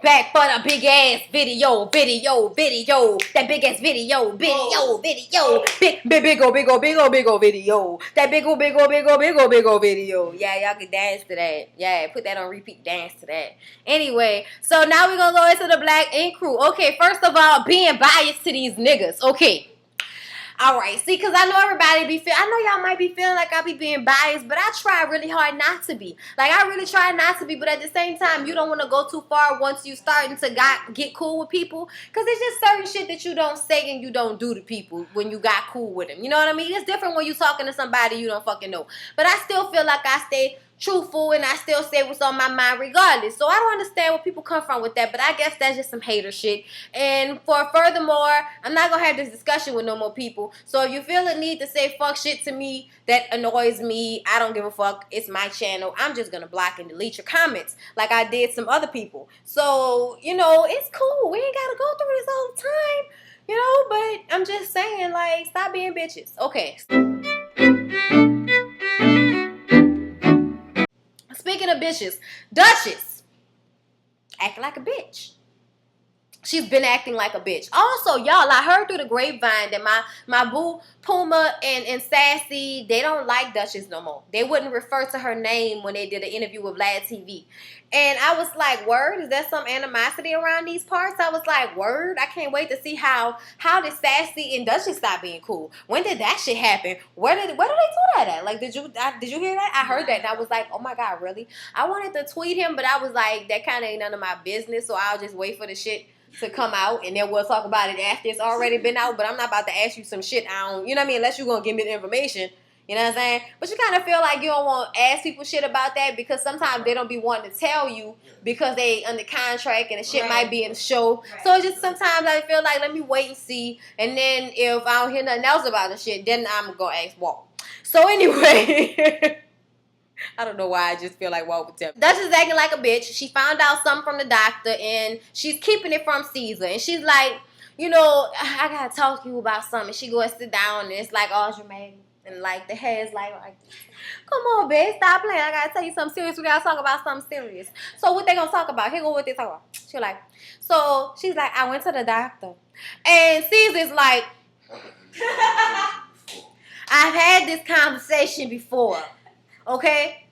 Back for the big ass video. That big ass video. Big old video. Big old video. That big old video. Yeah, y'all can dance to that. Yeah, put that on repeat, dance to that. Anyway, so now we're gonna go into the Black Ink crew. Okay, first of all, being biased to these niggas. Okay. All right, see, because I know everybody I know y'all might be feeling like I be being biased, but I try really hard not to be. Like, I really try not to be, but at the same time, you don't want to go too far once you starting to get cool with people, because it's just certain shit that you don't say and you don't do to people when you got cool with them. You know what I mean? It's different when you talking to somebody you don't fucking know. But I still feel like I stay truthful and I still say what's on my mind regardless. So I don't understand where people come from with that, but I guess that's just some hater shit. And furthermore, I'm not gonna have this discussion with no more people. So if you feel the need to say fuck shit to me that annoys me, I don't give a fuck. It's my channel. I'm just gonna block and delete your comments like I did some other people. So, you know, it's cool. We ain't gotta go through this all the time, you know, but I'm just saying, like, stop being bitches. Okay. Speaking of bitches, Duchess acting like a bitch. She's been acting like a bitch. Also, y'all, I heard through the grapevine that my boo Puma and Sassy, they don't like Duchess no more. They wouldn't refer to her name when they did an interview with Vlad TV. And I was like, word? Is there some animosity around these parts? I was like, word? I can't wait to see how did Sassy and Duchess stop being cool? When did that shit happen? Where did they do that at? Like, did you hear that? I heard that and I was like, oh my God, really? I wanted to tweet him, but I was like, that kind of ain't none of my business, so I'll just wait for the shit to come out, and then we'll talk about it after it's already been out. But I'm not about to ask you some shit I don't, you know what I mean, unless you're gonna give me the information, you know what I'm saying? But you kind of feel like you don't want to ask people shit about that, because sometimes they don't be wanting to tell you because they under contract and the shit might be in the show. So it's just sometimes I feel like, let me wait and see, and then if I don't hear nothing else about the shit, then I'm gonna ask Walt. So anyway, I don't know why I just feel like Walt would tell me. Duchess acting like a bitch. She found out something from the doctor and she's keeping it from Caesar. And she's like, you know, I gotta talk to you about something. She goes sit down and it's like, oh, Jermaine. And like the hair's like, come on, bitch, stop playing. I gotta tell you something serious. We gotta talk about something serious. So what they gonna talk about? Here go what they talk about. She's like, I went to the doctor. And Caesar's like, I've had this conversation before. Okay?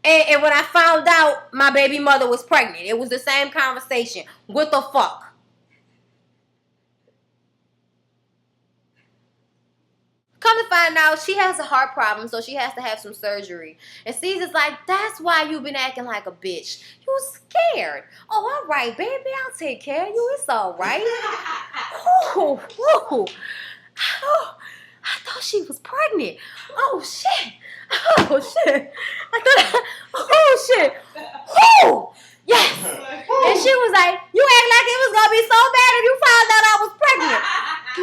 And when I found out my baby mother was pregnant, it was the same conversation. What the fuck? Come to find out, she has a heart problem, so she has to have some surgery. And Caesar's like, that's why you've been acting like a bitch. You scared. Oh, all right, baby, I'll take care of you. It's all right. Oh, I thought she was pregnant. Oh, shit. Oh, shit. Oh, shit. Oh, yes. And she was like, you act like it was going to be so bad if you found out I was pregnant.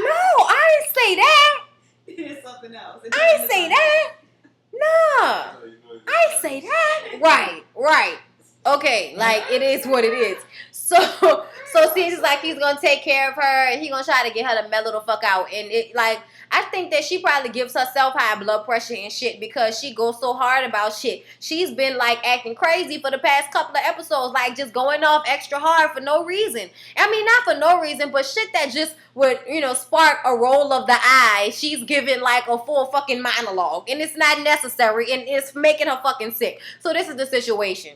No, I didn't say that. It's something else. I didn't say that. No. I didn't say that. Right. Okay, like, it is what it is. So Caesar's like, he's going to take care of her, and he's going to try to get her to mellow the fuck out. And it, like, I think that she probably gives herself high blood pressure and shit because she goes so hard about shit. She's been, like, acting crazy for the past couple of episodes, like, just going off extra hard for no reason. I mean, not for no reason, but shit that just would, you know, spark a roll of the eye. She's giving, like, a full fucking monologue, and it's not necessary, and it's making her fucking sick. So this is the situation.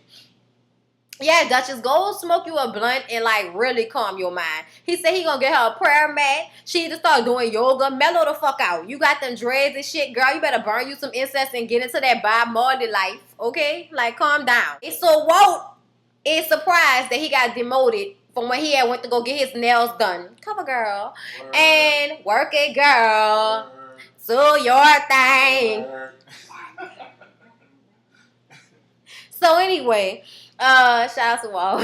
Yeah, Duchess, go smoke you a blunt and, like, really calm your mind. He said he gonna get her a prayer mat. She need to start doing yoga. Mellow the fuck out. You got them dreads and shit. Girl, you better burn you some incense and get into that Bob Marley life, okay? Like, calm down. And so Walt is surprised that he got demoted from when he had went to go get his nails done. Cover girl. Word. And work it, girl. Word. Do your thing. So anyway, shout out to Walt.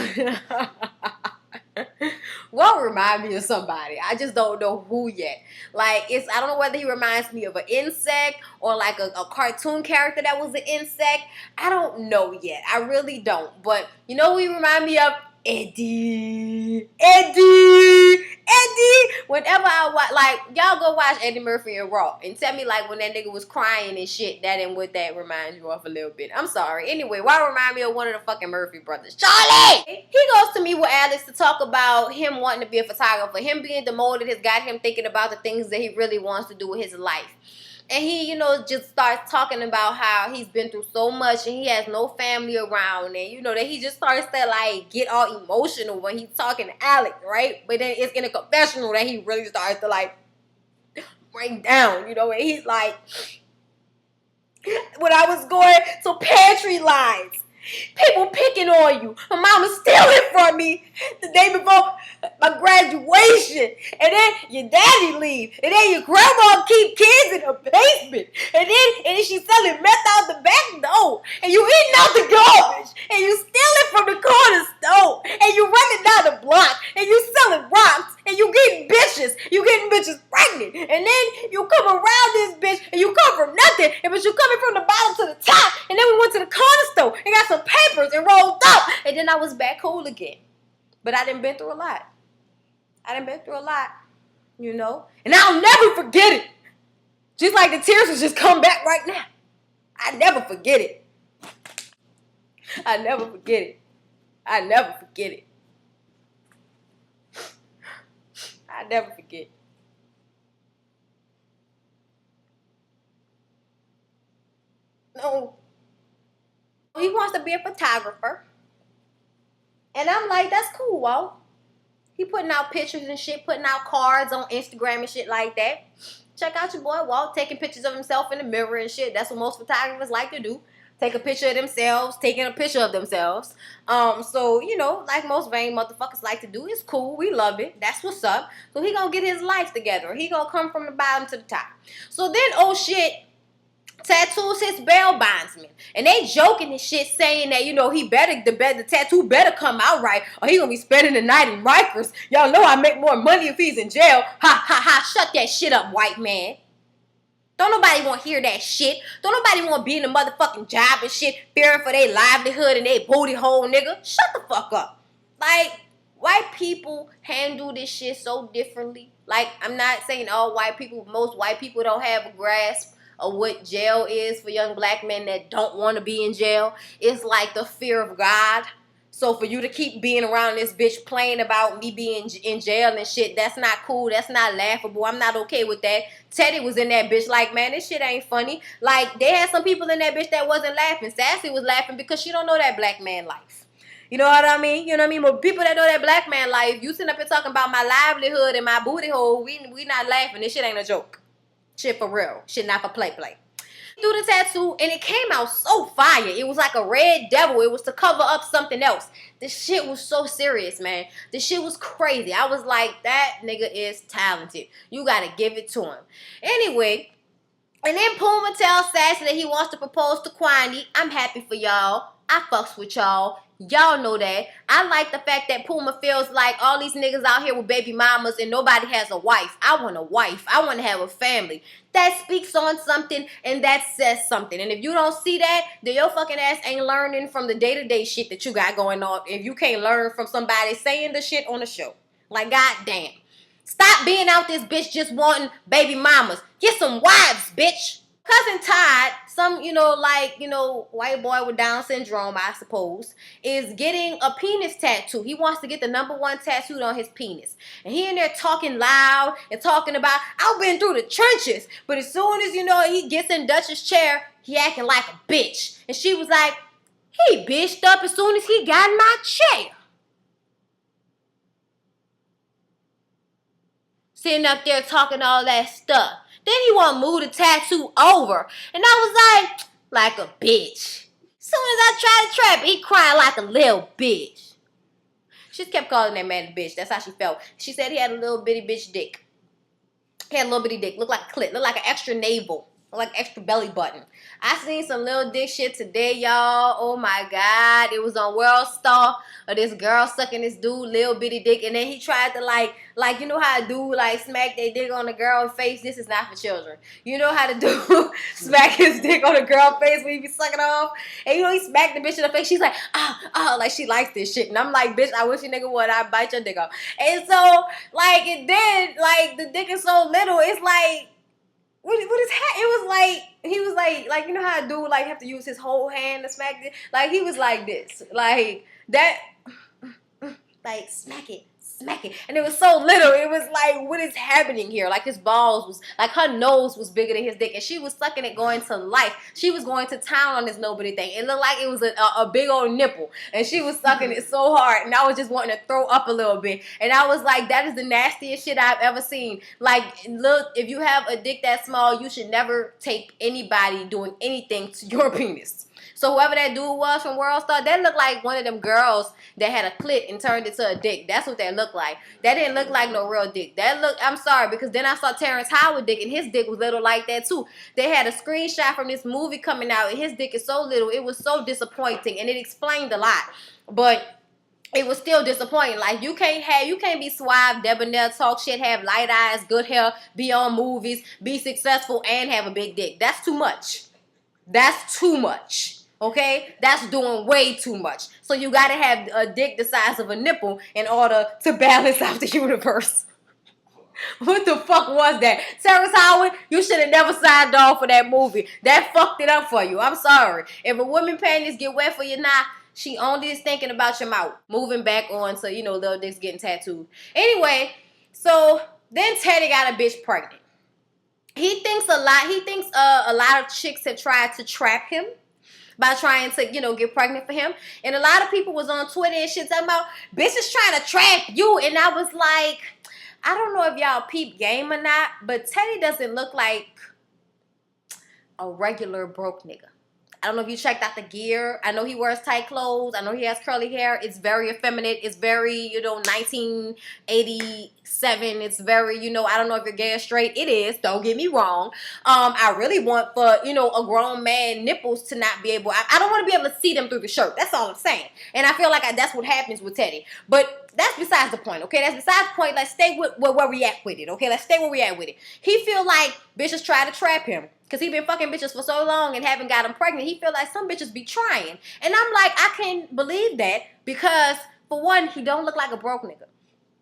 Walt remind me of somebody. I just don't know who yet. Like, I don't know whether he reminds me of an insect or like a cartoon character that was an insect. I don't know yet. I really don't. But you know who he remind me of? Eddie. Eddie, whenever I watch, like, y'all go watch Eddie Murphy and Raw and tell me, like, when that nigga was crying and shit, that and what that reminds you of a little bit. I'm sorry. Anyway, why remind me of one of the fucking Murphy brothers? Charlie! He goes to meet with Alex to talk about him wanting to be a photographer. Him being demoted has got him thinking about the things that he really wants to do with his life. And he, you know, just starts talking about how he's been through so much and he has no family around. And, you know, that he just starts to, like, get all emotional when he's talking to Alex, right? But then it's in a confessional that he really starts to, like, break down, you know? And he's like, when I was going to pantry lines, people picking on you. My mama stealing from me the day before my graduation. And then your daddy leave. And then your grandma keep kids in her basement. And then she selling meth out the back door. And you eating out the garbage. And you stealing from the corner store. And you running down the block. And you selling rocks. And you getting bitches. You getting bitches pregnant. And then you come around this bitch and you come from nothing. But you coming from the bottom to the top. And then we went to the corner store and got some papers and rolled up. And then I was back cool again. But I done been through a lot. You know? And I'll never forget it. Just like the tears will just come back right now. I never forget it. I never forget it. I never forget. No. He wants to be a photographer. And I'm like, that's cool, Walt. He putting out pictures and shit, putting out cards on Instagram and shit like that. Check out your boy Walt taking pictures of himself in the mirror and shit. That's what most photographers like to do. Take a picture of themselves, taking a picture of themselves. So, you know, like most vain motherfuckers like to do, it's cool. We love it. That's what's up. So he gonna get his life together. He gonna come from the bottom to the top. So then, oh shit, tattoos his bail bondsman. And they joking and shit saying that, you know, the tattoo better come out right or he gonna be spending the night in Rikers. Y'all know I make more money if he's in jail. Ha, ha, ha. Shut that shit up, white man. Don't nobody want to hear that shit. Don't nobody want to be in the motherfucking job and shit, fearing for their livelihood and their booty hole, nigga. Shut the fuck up. Like, white people handle this shit so differently. Like, I'm not saying all white people, most white people don't have a grasp of what jail is for young black men that don't want to be in jail. It's like the fear of God. So for you to keep being around this bitch playing about me being in jail and shit, that's not cool. That's not laughable. I'm not okay with that. Teddy was in that bitch like, man, this shit ain't funny. Like, they had some people in that bitch that wasn't laughing. Sassy was laughing because she don't know that black man life. You know what I mean? You know what I mean? But people that know that black man life, you sitting up here talking about my livelihood and my booty hole, we not laughing. This shit ain't a joke. Shit for real. Shit not for play. Do the tattoo and it came out so fire. It was like a red devil. It was to cover up something else. This shit was so serious, man. This shit was crazy. I was like, that nigga is talented. You gotta give it to him. Anyway, and then Puma tells Sassy that he wants to propose to Kwani. I'm happy for y'all. I fucks with y'all. Y'all know that. I like the fact that Puma feels like all these niggas out here with baby mamas and nobody has a wife. I want a wife. I want to have a family. That speaks on something and that says something. And if you don't see that, then your fucking ass ain't learning from the day-to-day shit that you got going on. If you can't learn from somebody saying the shit on the show. Like, goddamn. Stop being out this bitch just wanting baby mamas. Get some wives, bitch. Cousin Todd, some, white boy with Down syndrome, I suppose, is getting a penis tattoo. He wants to get the #1 tattooed on his penis. And he in there talking loud and talking about, I've been through the trenches. But as soon as, he gets in Dutch's chair, he acting like a bitch. And she was like, he bitched up as soon as he got in my chair. Sitting up there talking all that stuff. Then he want to move the tattoo over. And I was like a bitch. Soon as I tried to trap, he crying like a little bitch. She just kept calling that man a bitch. That's how she felt. She said he had a little bitty bitch dick. He had a little bitty dick. Looked like a clit. Looked like an extra navel. like extra belly button. I seen some little dick shit today, y'all. Oh my god, it was on World Star of this girl sucking this dude little bitty dick, and then he tried to like you know how a dude like smack their dick on the girl's face. This is not for children. You know how to do smack his dick on the girl's face when he be sucking off, and you know he smacked the bitch in the face. She's like, like she likes this shit, and I'm like, bitch, I wish you nigga would. I bite your dick off. And so like it did, like the dick is so little, it's like. What is it was like he was like you know how a dude like have to use his whole hand to smack it, like he was like this, like that, like smack it, and it was so little. It was like, what is happening here? Like his balls was like, her nose was bigger than his dick, and she was sucking it going to life. She was going to town on this nobody thing. It looked like it was a big old nipple, and she was sucking it so hard, and I was just wanting to throw up a little bit. And I was like, that is the nastiest shit I've ever seen. Like, look, if you have a dick that small, you should never take anybody doing anything to your penis. So whoever that dude was from World Star, that looked like one of them girls that had a clit and turned it to a dick. That's what that looked like. That didn't look like no real dick. That looked, I'm sorry, because then I saw Terrence Howard dick, and his dick was little like that too. They had a screenshot from this movie coming out, and his dick is so little. It was so disappointing, and it explained a lot. But it was still disappointing. Like, you can't be suave, debonair, talk shit, have light eyes, good hair, be on movies, be successful, and have a big dick. That's too much. That's too much. Okay? That's doing way too much. So you gotta have a dick the size of a nipple in order to balance out the universe. What the fuck was that? Terrence Howard, you should have never signed off for that movie. That fucked it up for you. I'm sorry. If a woman panties get wet for you now, she only is thinking about your mouth. Moving back on to, you know, little dicks getting tattooed. Anyway, so then Teddy got a bitch pregnant. He thinks a lot of chicks have tried to trap him by trying to, you know, get pregnant for him. And a lot of people was on Twitter and shit talking about, bitches trying to trap you. And I was like, I don't know if y'all peep game or not, but Teddy doesn't look like a regular broke nigga. I don't know if you checked out the gear. I know he wears tight clothes. I know he has curly hair. It's very effeminate. It's very, you know, 1987. It's very, you know, I don't know if you're gay or straight. It is. Don't get me wrong. I really want for, you know, a grown man nipples to not be able, I don't want to be able to see them through the shirt. That's all I'm saying. And I feel like that's what happens with Teddy. But that's besides the point, okay? That's besides the point. Let's stay with where we at with it, okay? Let's stay where we at with it. He feel like bitches try to trap him. Because he been fucking bitches for so long and haven't got him pregnant. He feel like some bitches be trying. And I'm like, I can't believe that. Because, for one, he don't look like a broke nigga.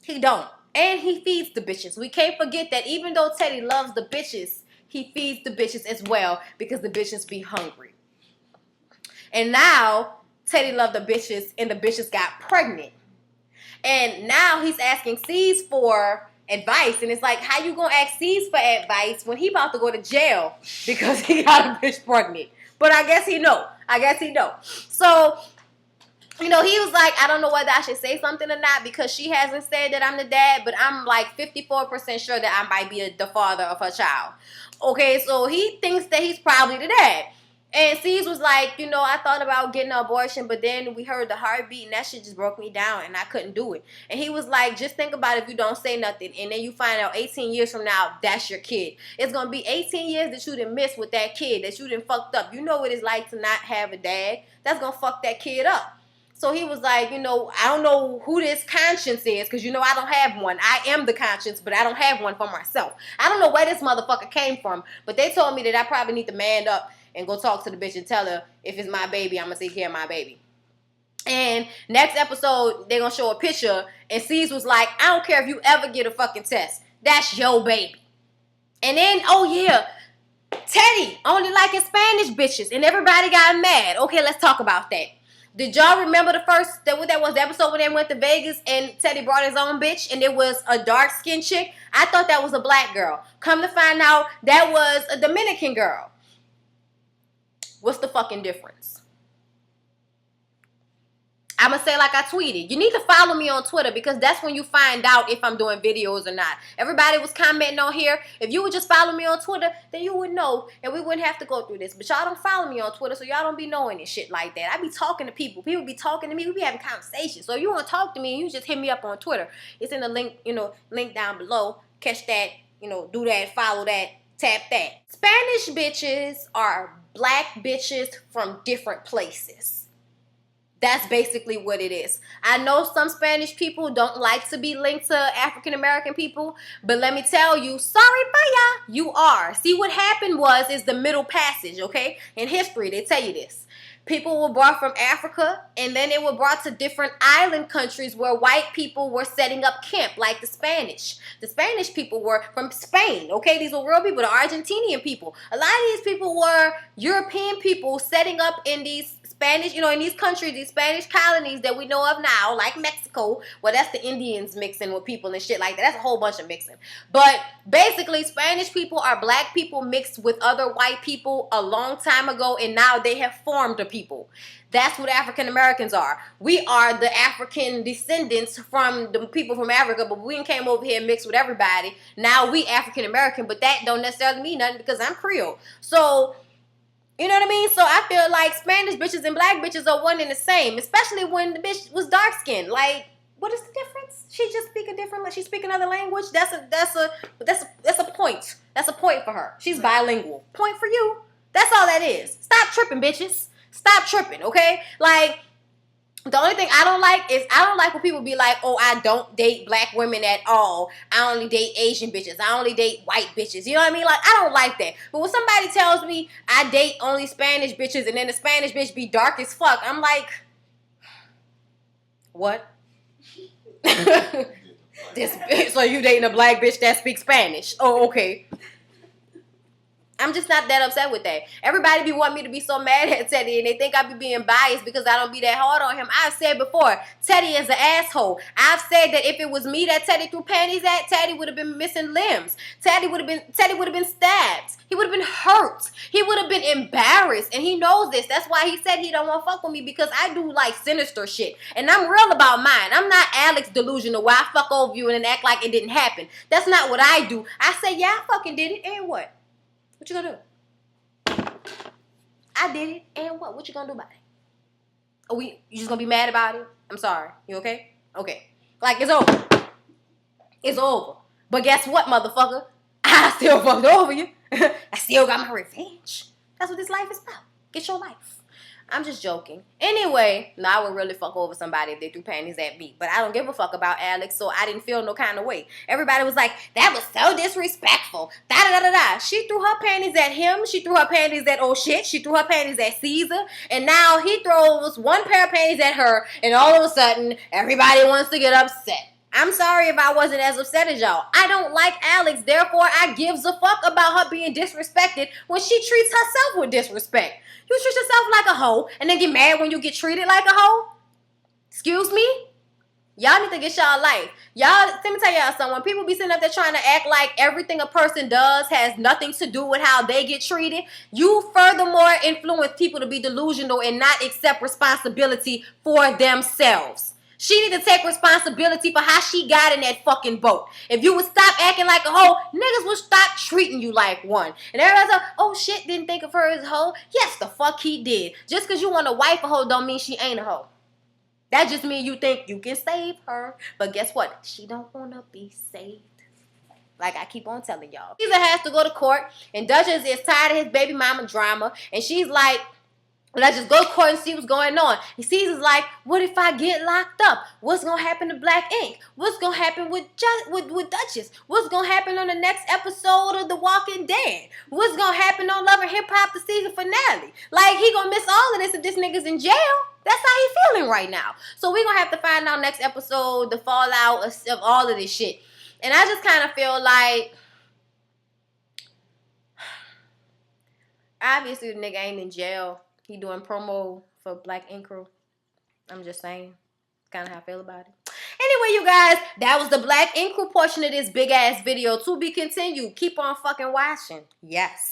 He don't. And he feeds the bitches. We can't forget that even though Teddy loves the bitches, he feeds the bitches as well. Because the bitches be hungry. And now, Teddy loved the bitches and the bitches got pregnant. And now he's asking C's for advice, and it's like, how you gonna ask C's for advice when he about to go to jail because he got a bitch pregnant? But I guess he know. So, you know, he was like, I don't know whether I should say something or not because she hasn't said that I'm the dad, but I'm like 54% sure that I might be the father of her child. Okay, so he thinks that he's probably the dad. And C's was like, you know, I thought about getting an abortion, but then we heard the heartbeat, and that shit just broke me down, and I couldn't do it. And he was like, just think about if you don't say nothing, and then you find out 18 years from now, that's your kid. It's going to be 18 years that you done missed with that kid, that you done fucked up. You know what it's like to not have a dad. That's going to fuck that kid up. So he was like, you know, I don't know who this conscience is, because, you know, I don't have one. I am the conscience, but I don't have one for myself. I don't know where this motherfucker came from, but they told me that I probably need to man up and go talk to the bitch and tell her, if it's my baby, I'm going to take care of my baby. And next episode, they're going to show a picture, and C's was like, I don't care if you ever get a fucking test. That's your baby. And then, oh yeah, Teddy only liking Spanish bitches, and everybody got mad. Okay, let's talk about that. Did y'all remember that was the episode when they went to Vegas and Teddy brought his own bitch and it was a dark-skinned chick? I thought that was a black girl. Come to find out, that was a Dominican girl. What's the fucking difference? I'm going to say like I tweeted. You need to follow me on Twitter because that's when you find out if I'm doing videos or not. Everybody was commenting on here. If you would just follow me on Twitter, then you would know and we wouldn't have to go through this. But y'all don't follow me on Twitter, so y'all don't be knowing this shit like that. I be talking to people. People be talking to me. We be having conversations. So if you want to talk to me, you just hit me up on Twitter. It's in the link, link down below. Catch that, do that, follow that. Tap that. Spanish bitches are black bitches from different places. That's basically what it is. I know some Spanish people don't like to be linked to African American people, but let me tell you, sorry for ya, you are. See, what happened is the Middle Passage, okay? In history, they tell you this. People were brought from Africa, and then they were brought to different island countries where white people were setting up camp, like the Spanish. The Spanish people were from Spain, okay? These were real people, the Argentinian people. A lot of these people were European people setting up in these Spanish, in these countries, these Spanish colonies that we know of now, like Mexico. Well, that's the Indians mixing with people and shit like that. That's a whole bunch of mixing. But basically, Spanish people are black people mixed with other white people a long time ago, and now they have formed a people. That's what African Americans are. We are the African descendants from the people from Africa, but we came over here and mixed with everybody. Now we African American, but that don't necessarily mean nothing because I'm Creole. So, you know what I mean? So I feel like Spanish bitches and black bitches are one and the same, especially when the bitch was dark skinned. Like, what is the difference? She just speak a different, she speak another language. That's a point. That's a point for her. She's bilingual. Point for you. That's all that is. Stop tripping, bitches. Stop tripping, okay? Like, the only thing I don't like when people be like, oh, I don't date black women at all. I only date Asian bitches. I only date white bitches. You know what I mean? Like, I don't like that. But when somebody tells me I date only Spanish bitches and then the Spanish bitch be dark as fuck, I'm like, what? So you dating a black bitch that speaks Spanish? Oh, okay. I'm just not that upset with that. Everybody be wanting me to be so mad at Teddy, and they think I be being biased because I don't be that hard on him. I've said before, Teddy is an asshole. I've said that if it was me that Teddy threw panties at, Teddy would have been missing limbs. Teddy would have been stabbed. He would have been hurt. He would have been embarrassed, and he knows this. That's why he said he don't want to fuck with me, because I do like sinister shit, and I'm real about mine. I'm not Alex delusional where I fuck over you and then act like it didn't happen. That's not what I do. I say, yeah, I fucking did it, and what? What you gonna do? I did it, and what? What you gonna do about it? Oh, you just gonna be mad about it? I'm sorry. You okay? Okay. Like, it's over. It's over. But guess what, motherfucker? I still fucked over you. I still got my revenge. That's what this life is about. Get your life. I'm just joking. Anyway, no, I would really fuck over somebody if they threw panties at me. But I don't give a fuck about Alex, so I didn't feel no kind of way. Everybody was like, that was so disrespectful. Da-da-da-da-da. She threw her panties at him. She threw her panties at oh shit. She threw her panties at Caesar. And now he throws one pair of panties at her, and all of a sudden, everybody wants to get upset. I'm sorry if I wasn't as upset as y'all. I don't like Alex, therefore I gives a fuck about her being disrespected when she treats herself with disrespect. You treat yourself like a hoe and then get mad when you get treated like a hoe? Excuse me? Y'all need to get y'all life. Y'all, let me tell y'all something. When people be sitting up there trying to act like everything a person does has nothing to do with how they get treated, you furthermore influence people to be delusional and not accept responsibility for themselves. She need to take responsibility for how she got in that fucking boat. If you would stop acting like a hoe, niggas would stop treating you like one. And everybody's like, oh shit, didn't think of her as a hoe. Yes, the fuck he did. Just because you want to wife a hoe don't mean she ain't a hoe. That just means you think you can save her. But guess what? She don't want to be saved. Like I keep on telling y'all. Caesar has to go to court, and Duchess is tired of his baby mama drama. And she's like, let's just go to court and see what's going on. And Caesar's like, what if I get locked up? What's going to happen to Black Ink? What's going to happen with Duchess? What's going to happen on the next episode of The Walking Dead? What's going to happen on Love and Hip Hop, the season finale? Like, he going to miss all of this if this nigga's in jail. That's how he feeling right now. So we're going to have to find out next episode the fallout of all of this shit. And I just kind of feel like, obviously the nigga ain't in jail. He doing promo for Black Ink Crew. I'm just saying. Kind of how I feel about it. Anyway, you guys, that was the Black Ink Crew portion of this big ass video. To be continued. Keep on fucking watching. Yes.